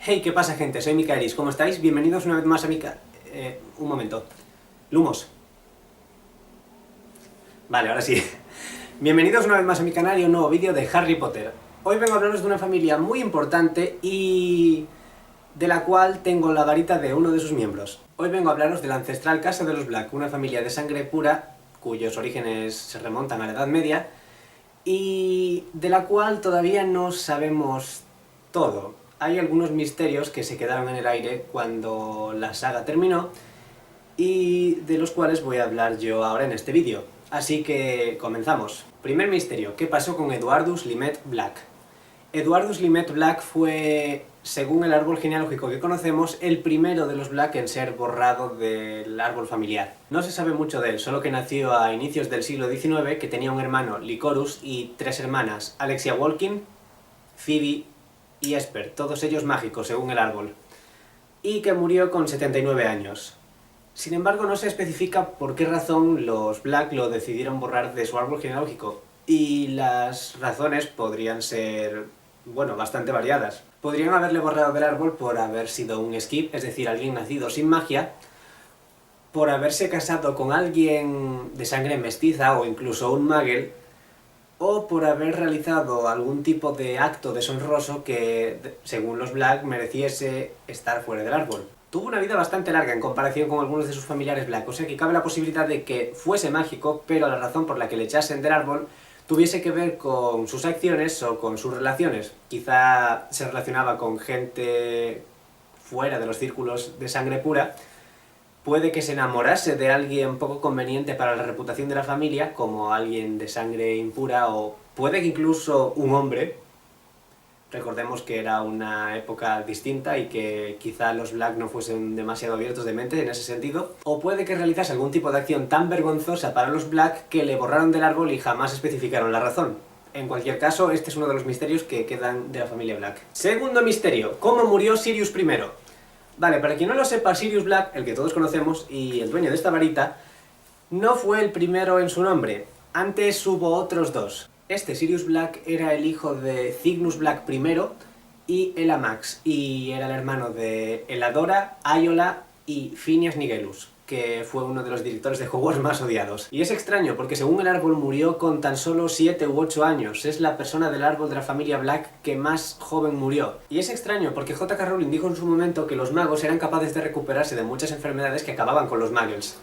Hey, ¿qué pasa, gente? Soy Mikaelis, ¿cómo estáis? Bienvenidos una vez más a un momento. Lumos. Vale, ahora sí. Bienvenidos una vez más a mi canal y a un nuevo vídeo de Harry Potter. Hoy vengo a hablaros de una familia muy importante y de la cual tengo la varita de uno de sus miembros. Hoy vengo a hablaros de la ancestral Casa de los Black, una familia de sangre pura, cuyos orígenes se remontan a la Edad Media, y de la cual todavía no sabemos todo. Hay algunos misterios que se quedaron en el aire cuando la saga terminó y de los cuales voy a hablar yo ahora en este vídeo. Así que comenzamos. Primer misterio, ¿qué pasó con Eduardus Limet Black? Eduardus Limet Black fue, según el árbol genealógico que conocemos, el primero de los Black en ser borrado del árbol familiar. No se sabe mucho de él, solo que nació a inicios del siglo XIX, que tenía un hermano, Lycorus, y tres hermanas, Alexia Walkin, Phoebe y Esper, todos ellos mágicos, según el árbol, y que murió con 79 años. Sin embargo, no se especifica por qué razón los Black lo decidieron borrar de su árbol genealógico, y las razones podrían ser, bueno, bastante variadas. Podrían haberle borrado del árbol por haber sido un skip, es decir, alguien nacido sin magia, por haberse casado con alguien de sangre mestiza o incluso un Muggle, o por haber realizado algún tipo de acto deshonroso que, según los Black, mereciese estar fuera del árbol. Tuvo una vida bastante larga en comparación con algunos de sus familiares Black, o sea que cabe la posibilidad de que fuese mágico, pero la razón por la que le echasen del árbol tuviese que ver con sus acciones o con sus relaciones. Quizá se relacionaba con gente fuera de los círculos de sangre pura, puede que se enamorase de alguien poco conveniente para la reputación de la familia, como alguien de sangre impura, o puede que incluso un hombre. Recordemos que era una época distinta y que quizá los Black no fuesen demasiado abiertos de mente en ese sentido. O puede que realizase algún tipo de acción tan vergonzosa para los Black que le borraron del árbol y jamás especificaron la razón. En cualquier caso, este es uno de los misterios que quedan de la familia Black. Segundo misterio, ¿cómo murió Sirius I? Vale, para quien no lo sepa, Sirius Black, el que todos conocemos, y el dueño de esta varita, no fue el primero en su nombre. Antes hubo otros dos. Este Sirius Black era el hijo de Cygnus Black I y Elamax, y era el hermano de Eladora, Ayola y Phineas Nigellus, que fue uno de los directores de Hogwarts más odiados. Y es extraño, porque según el árbol murió con tan solo 7 u 8 años. Es la persona del árbol de la familia Black que más joven murió. Y es extraño, porque J.K. Rowling dijo en su momento que los magos eran capaces de recuperarse de muchas enfermedades que acababan con los muggles.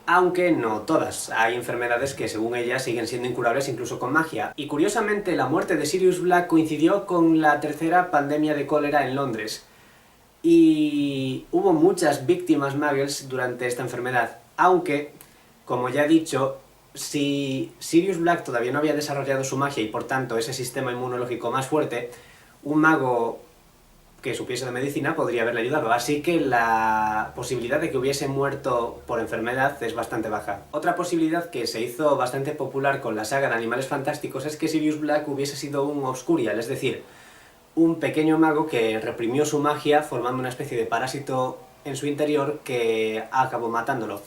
Aunque no todas. Hay enfermedades que, según ella, siguen siendo incurables incluso con magia. Y curiosamente, la muerte de Sirius Black coincidió con la tercera pandemia de cólera en Londres. Y hubo muchas víctimas muggles durante esta enfermedad, aunque, como ya he dicho, si Sirius Black todavía no había desarrollado su magia y por tanto ese sistema inmunológico más fuerte, un mago que supiese de medicina podría haberle ayudado, así que la posibilidad de que hubiese muerto por enfermedad es bastante baja. Otra posibilidad que se hizo bastante popular con la saga de Animales Fantásticos es que Sirius Black hubiese sido un Obscurial, es decir, un pequeño mago que reprimió su magia formando una especie de parásito en su interior que acabó matándolo.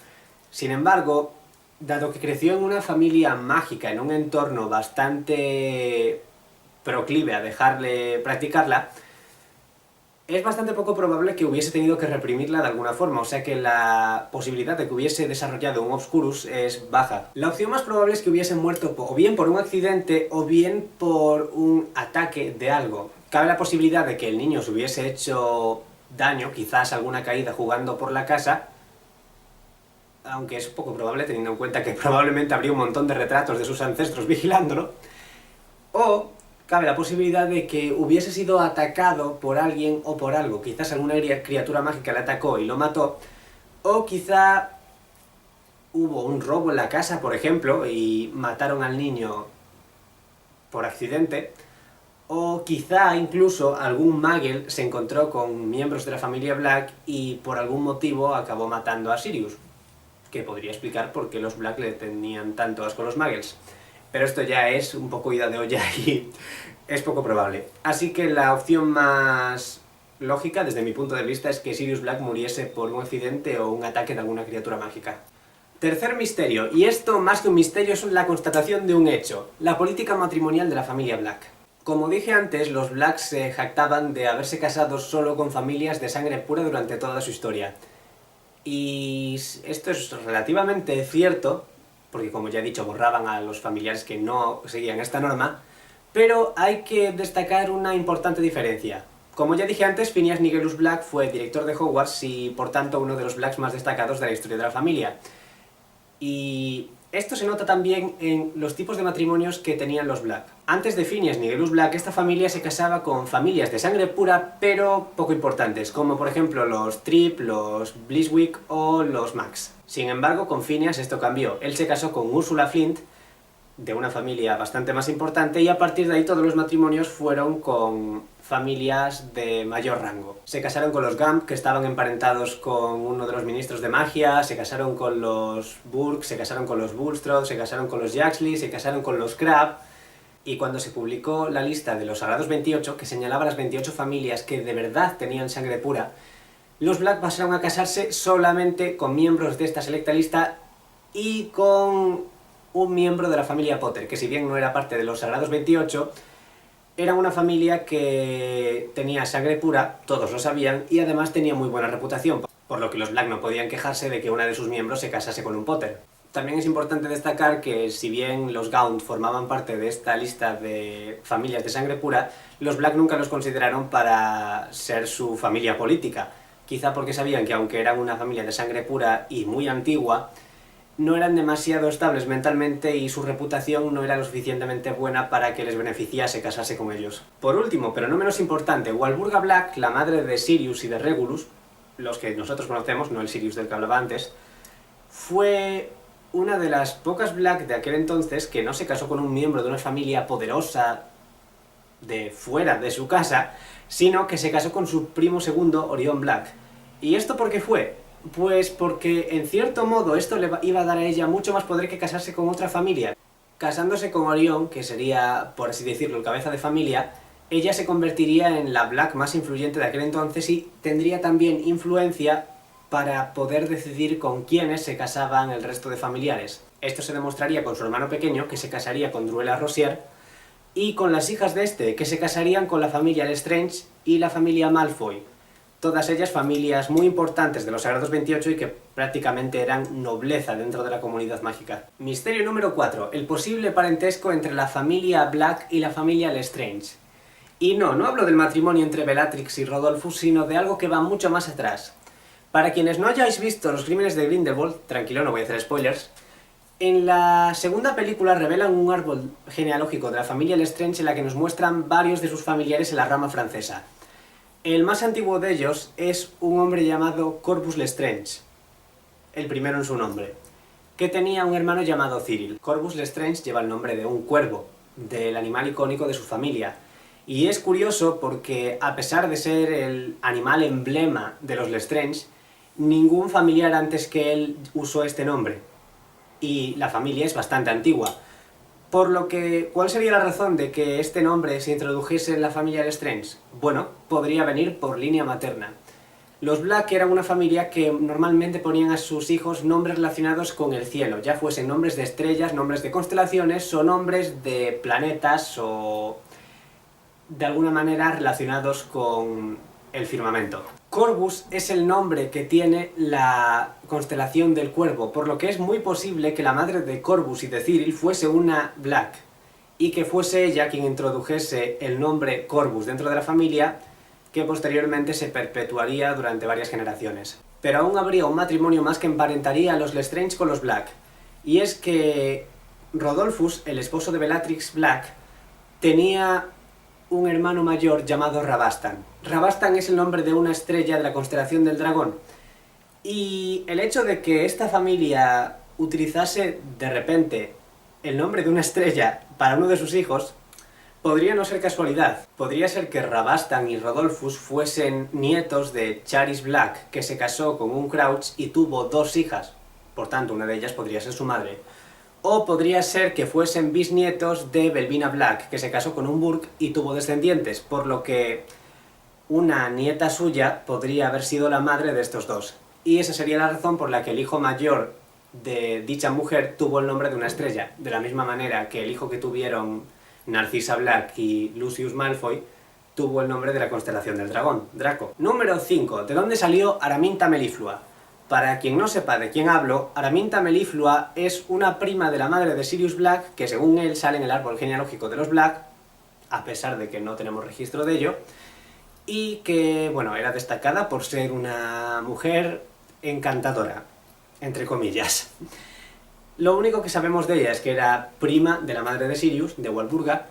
Sin embargo, dado que creció en una familia mágica, en un entorno bastante proclive a dejarle practicarla, es bastante poco probable que hubiese tenido que reprimirla de alguna forma, o sea que la posibilidad de que hubiese desarrollado un Obscurus es baja. La opción más probable es que hubiese muerto o bien por un accidente o bien por un ataque de algo. Cabe la posibilidad de que el niño se hubiese hecho daño, quizás alguna caída jugando por la casa, aunque es poco probable teniendo en cuenta que probablemente habría un montón de retratos de sus ancestros vigilándolo, o cabe la posibilidad de que hubiese sido atacado por alguien o por algo. Quizás alguna criatura mágica le atacó y lo mató, o quizá hubo un robo en la casa, por ejemplo, y mataron al niño por accidente, o quizá incluso algún Muggle se encontró con miembros de la familia Black y por algún motivo acabó matando a Sirius, que podría explicar por qué los Black le tenían tanto asco a los Muggles. Pero esto ya es un poco ida de olla y es poco probable. Así que la opción más lógica, desde mi punto de vista, es que Sirius Black muriese por un accidente o un ataque de alguna criatura mágica. Tercer misterio, y esto más que un misterio es la constatación de un hecho: la política matrimonial de la familia Black. Como dije antes, los Black se jactaban de haberse casado solo con familias de sangre pura durante toda su historia. Y esto es relativamente cierto, porque como ya he dicho, borraban a los familiares que no seguían esta norma, pero hay que destacar una importante diferencia. Como ya dije antes, Phineas Nigellus Black fue director de Hogwarts y por tanto uno de los Blacks más destacados de la historia de la familia. Y esto se nota también en los tipos de matrimonios que tenían los Black. Antes de Phineas Nigellus Black, esta familia se casaba con familias de sangre pura, pero poco importantes, como por ejemplo los Tripp, los Bliswick o los Max. Sin embargo, con Phineas esto cambió. Él se casó con Ursula Flint, de una familia bastante más importante, y a partir de ahí todos los matrimonios fueron con familias de mayor rango. Se casaron con los Gump, que estaban emparentados con uno de los ministros de magia, se casaron con los Burke, se casaron con los Bulstrode, se casaron con los Yaxley, se casaron con los Crabbe, y cuando se publicó la lista de los Sagrados 28, que señalaba las 28 familias que de verdad tenían sangre pura, los Black pasaron a casarse solamente con miembros de esta selecta lista y con un miembro de la familia Potter, que si bien no era parte de los Sagrados 28, era una familia que tenía sangre pura, todos lo sabían, y además tenía muy buena reputación, por lo que los Black no podían quejarse de que una de sus miembros se casase con un Potter. También es importante destacar que si bien los Gaunt formaban parte de esta lista de familias de sangre pura, los Black nunca los consideraron para ser su familia política, quizá porque sabían que aunque eran una familia de sangre pura y muy antigua, no eran demasiado estables mentalmente y su reputación no era lo suficientemente buena para que les beneficiase casarse con ellos. Por último, pero no menos importante, Walburga Black, la madre de Sirius y de Regulus, los que nosotros conocemos, no el Sirius del que hablaba antes, fue una de las pocas Black de aquel entonces que no se casó con un miembro de una familia poderosa de fuera de su casa, sino que se casó con su primo segundo, Orion Black. ¿Y esto por qué fue? Pues porque, en cierto modo, esto le iba a dar a ella mucho más poder que casarse con otra familia. Casándose con Orion, que sería, por así decirlo, el cabeza de familia, ella se convertiría en la Black más influyente de aquel entonces y tendría también influencia para poder decidir con quiénes se casaban el resto de familiares. Esto se demostraría con su hermano pequeño, que se casaría con Druella Rozier, y con las hijas de este, que se casarían con la familia Lestrange y la familia Malfoy. Todas ellas familias muy importantes de los Sagrados 28 y que prácticamente eran nobleza dentro de la comunidad mágica. Misterio número 4. El posible parentesco entre la familia Black y la familia Lestrange. Y no hablo del matrimonio entre Bellatrix y Rodolphus, sino de algo que va mucho más atrás. Para quienes no hayáis visto Los Crímenes de Grindelwald, tranquilo, no voy a hacer spoilers, en la segunda película revelan un árbol genealógico de la familia Lestrange en la que nos muestran varios de sus familiares en la rama francesa. El más antiguo de ellos es un hombre llamado Corvus Lestrange, el primero en su nombre, que tenía un hermano llamado Cyril. Corvus Lestrange lleva el nombre de un cuervo, del animal icónico de su familia. Y es curioso porque, a pesar de ser el animal emblema de los Lestrange, ningún familiar antes que él usó este nombre. Y la familia es bastante antigua. Por lo que, ¿cuál sería la razón de que este nombre se introdujese en la familia Lestrange? Bueno, podría venir por línea materna. Los Black eran una familia que normalmente ponían a sus hijos nombres relacionados con el cielo, ya fuesen nombres de estrellas, nombres de constelaciones o nombres de planetas o de alguna manera relacionados con el firmamento. Corvus es el nombre que tiene la constelación del Cuervo, por lo que es muy posible que la madre de Corvus y de Cyril fuese una Black, y que fuese ella quien introdujese el nombre Corvus dentro de la familia, que posteriormente se perpetuaría durante varias generaciones. Pero aún habría un matrimonio más que emparentaría a los Lestrange con los Black, y es que Rodolphus, el esposo de Bellatrix Black, tenía un hermano mayor llamado Rabastan. Rabastan es el nombre de una estrella de la constelación del dragón. Y el hecho de que esta familia utilizase de repente el nombre de una estrella para uno de sus hijos podría no ser casualidad. Podría ser que Rabastan y Rodolphus fuesen nietos de Charis Black, que se casó con un Crouch y tuvo dos hijas. Por tanto, una de ellas podría ser su madre. O podría ser que fuesen bisnietos de Belvina Black, que se casó con un Burke y tuvo descendientes, por lo que una nieta suya podría haber sido la madre de estos dos. Y esa sería la razón por la que el hijo mayor de dicha mujer tuvo el nombre de una estrella, de la misma manera que el hijo que tuvieron Narcissa Black y Lucius Malfoy, tuvo el nombre de la constelación del dragón, Draco. Número 5. ¿De dónde salió Araminta Meliflua? Para quien no sepa de quién hablo, Araminta Meliflua es una prima de la madre de Sirius Black, que según él sale en el árbol genealógico de los Black, a pesar de que no tenemos registro de ello, y que, bueno, era destacada por ser una mujer encantadora, entre comillas. Lo único que sabemos de ella es que era prima de la madre de Sirius, de Walburga,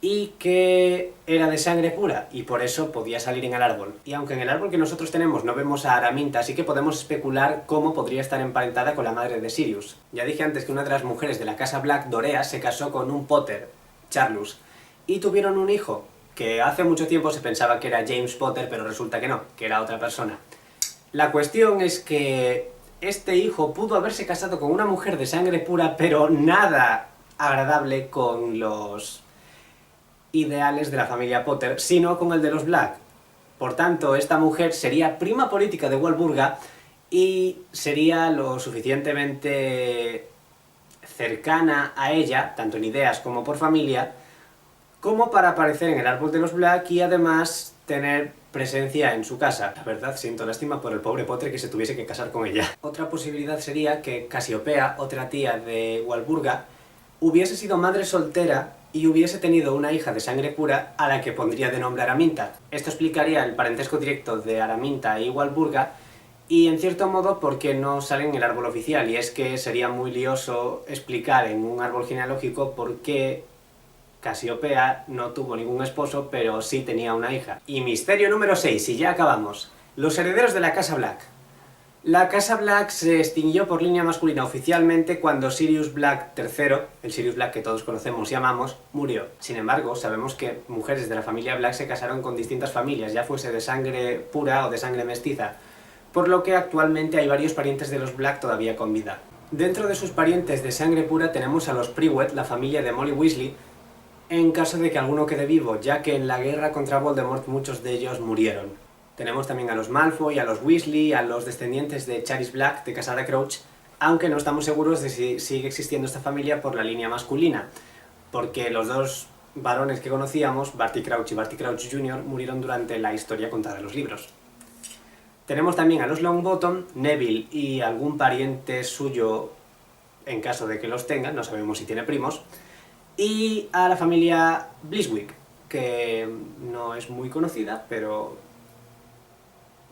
y que era de sangre pura, y por eso podía salir en el árbol. Y aunque en el árbol que nosotros tenemos no vemos a Araminta, sí que podemos especular cómo podría estar emparentada con la madre de Sirius. Ya dije antes que una de las mujeres de la casa Black, Dorea, se casó con un Potter, Charlus, y tuvieron un hijo, que hace mucho tiempo se pensaba que era James Potter, pero resulta que no, que era otra persona. La cuestión es que este hijo pudo haberse casado con una mujer de sangre pura, pero nada agradable con los ideales de la familia Potter, sino con el de los Black. Por tanto, esta mujer sería prima política de Walburga y sería lo suficientemente cercana a ella, tanto en ideas como por familia, como para aparecer en el árbol de los Black y además tener presencia en su casa. La verdad, siento lástima por el pobre Potter que se tuviese que casar con ella. Otra posibilidad sería que Casiopea, otra tía de Walburga, hubiese sido madre soltera y hubiese tenido una hija de sangre pura a la que pondría de nombre Araminta. Esto explicaría el parentesco directo de Araminta y Walburga, y en cierto modo por qué no sale en el árbol oficial, y es que sería muy lioso explicar en un árbol genealógico por qué Casiopea no tuvo ningún esposo, pero sí tenía una hija. Y misterio número 6, y ya acabamos. Los herederos de la Casa Black. La Casa Black se extinguió por línea masculina oficialmente cuando Sirius Black III, el Sirius Black que todos conocemos y amamos, murió. Sin embargo, sabemos que mujeres de la familia Black se casaron con distintas familias, ya fuese de sangre pura o de sangre mestiza, por lo que actualmente hay varios parientes de los Black todavía con vida. Dentro de sus parientes de sangre pura tenemos a los Prewett, la familia de Molly Weasley, en caso de que alguno quede vivo, ya que en la guerra contra Voldemort muchos de ellos murieron. Tenemos también a los Malfoy, a los Weasley, a los descendientes de Charles Black, de Casada Crouch, aunque no estamos seguros de si sigue existiendo esta familia por la línea masculina, porque los dos varones que conocíamos, Barty Crouch y Barty Crouch Jr., murieron durante la historia contada en los libros. Tenemos también a los Longbottom, Neville y algún pariente suyo, en caso de que los tenga, no sabemos si tiene primos, y a la familia Bliswick, que no es muy conocida, pero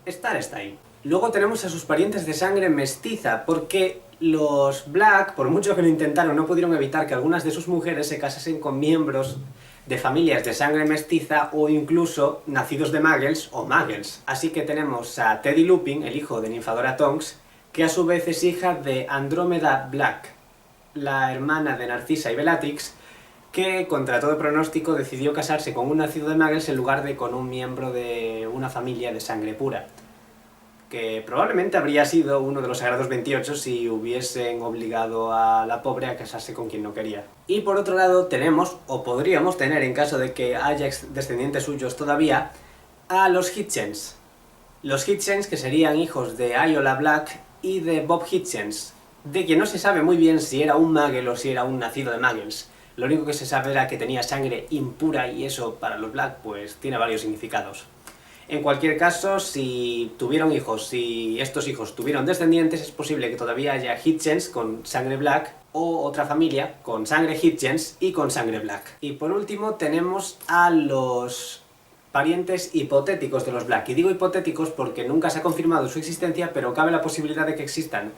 está ahí. Luego tenemos a sus parientes de sangre mestiza, porque los Black, por mucho que lo intentaron, no pudieron evitar que algunas de sus mujeres se casasen con miembros de familias de sangre mestiza o incluso nacidos de Muggles o Muggles. Así que tenemos a Teddy Lupin, el hijo de Ninfadora Tonks, que a su vez es hija de Andrómeda Black, la hermana de Narcissa y Bellatrix, que contra todo pronóstico decidió casarse con un nacido de Muggles en lugar de con un miembro de una familia de sangre pura, que probablemente habría sido uno de los Sagrados 28 si hubiesen obligado a la pobre a casarse con quien no quería. Y por otro lado tenemos, o podríamos tener en caso de que haya descendientes suyos todavía, a los Hitchens. Los Hitchens, que serían hijos de Ayola Black y de Bob Hitchens, de quien no se sabe muy bien si era un Muggle o si era un nacido de Muggles. Lo único que se sabe era que tenía sangre impura y eso para los Black pues tiene varios significados. En cualquier caso, si tuvieron hijos, si estos hijos tuvieron descendientes, es posible que todavía haya Hitchens con sangre Black o otra familia con sangre Hitchens y con sangre Black. Y por último tenemos a los parientes hipotéticos de los Black. Y digo hipotéticos porque nunca se ha confirmado su existencia, pero cabe la posibilidad de que existan.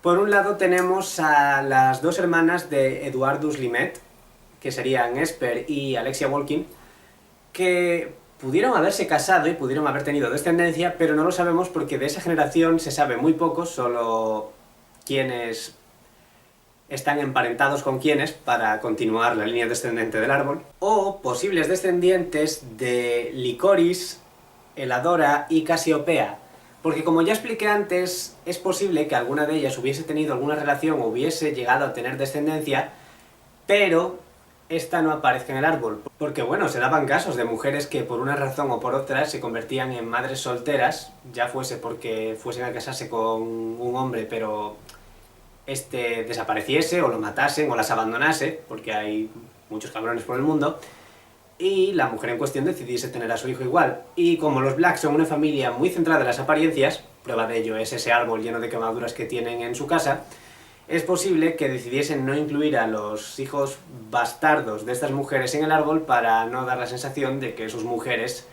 Por un lado tenemos a las dos hermanas de Eduardus Limet, que serían Esper y Alexia Walkin, que pudieron haberse casado y pudieron haber tenido descendencia, pero no lo sabemos porque de esa generación se sabe muy poco, solo quiénes están emparentados con quiénes para continuar la línea descendente del árbol, o posibles descendientes de Lycoris, Eladora y Casiopea. Porque como ya expliqué antes, es posible que alguna de ellas hubiese tenido alguna relación o hubiese llegado a tener descendencia, pero esta no aparezca en el árbol. Porque bueno, se daban casos de mujeres que por una razón o por otra se convertían en madres solteras, ya fuese porque fuesen a casarse con un hombre pero este desapareciese o lo matasen o las abandonase, porque hay muchos cabrones por el mundo, y la mujer en cuestión decidiese tener a su hijo igual. Y como los Black son una familia muy centrada en las apariencias, prueba de ello es ese árbol lleno de quemaduras que tienen en su casa, es posible que decidiesen no incluir a los hijos bastardos de estas mujeres en el árbol para no dar la sensación de que sus mujeres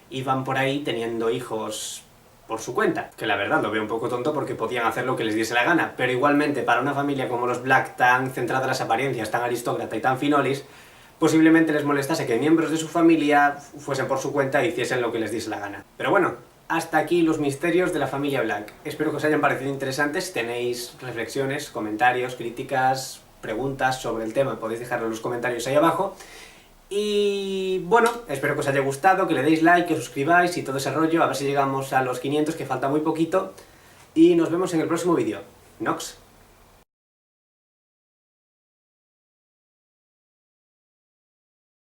iban por ahí teniendo hijos por su cuenta. Que la verdad lo veo un poco tonto porque podían hacer lo que les diese la gana, pero igualmente para una familia como los Black, tan centrada en las apariencias, tan aristócrata y tan finolis, posiblemente les molestase que miembros de su familia fuesen por su cuenta e hiciesen lo que les diese la gana. Pero bueno, hasta aquí los misterios de la familia Black. Espero que os hayan parecido interesantes. Si tenéis reflexiones, comentarios, críticas, preguntas sobre el tema, podéis dejarlo en los comentarios ahí abajo. Y bueno, espero que os haya gustado, que le deis like, que os suscribáis y todo ese rollo, a ver si llegamos a los 500, que falta muy poquito. Y nos vemos en el próximo vídeo. Nox.